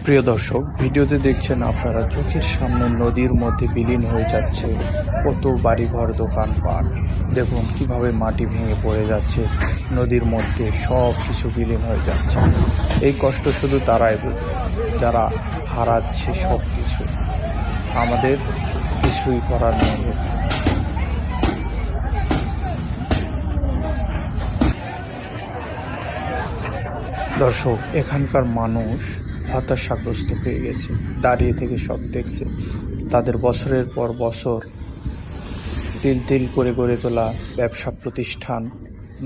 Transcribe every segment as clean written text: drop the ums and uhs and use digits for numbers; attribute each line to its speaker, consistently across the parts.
Speaker 1: প্রিয় দর্শক, ভিডিওতে দেখছেন আপনারা চোখের সামনে নদীর মধ্যে বিলীন হয়ে যাচ্ছে কত বাড়িঘর, দোকানপাট। দেখুন কিভাবে মাটি ভেঙে পড়ে যাচ্ছে, নদীর মধ্যে সব কিছু বিলীন হয়ে যাচ্ছে। এই কষ্ট শুধু তারাই বোঝে যারা হারাচ্ছে সব কিছু। আমাদের কিছুই করার নেই। দর্শক, এখানকার মানুষ হতাশাগ্রস্ত হয়ে গেছে, দাঁড়িয়ে থেকে সব দেখছে। তাদের বছরের পর বছর তিল তিল করে গড়ে তোলা ব্যবসা প্রতিষ্ঠান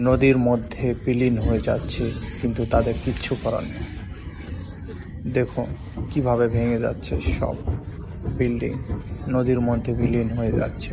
Speaker 1: নদীর মধ্যে বিলীন হয়ে যাচ্ছে, কিন্তু তাদের কিচ্ছু করার নেই। দেখুন কিভাবে ভেঙে যাচ্ছে সব বিল্ডিং, নদীর মধ্যে বিলীন হয়ে যাচ্ছে।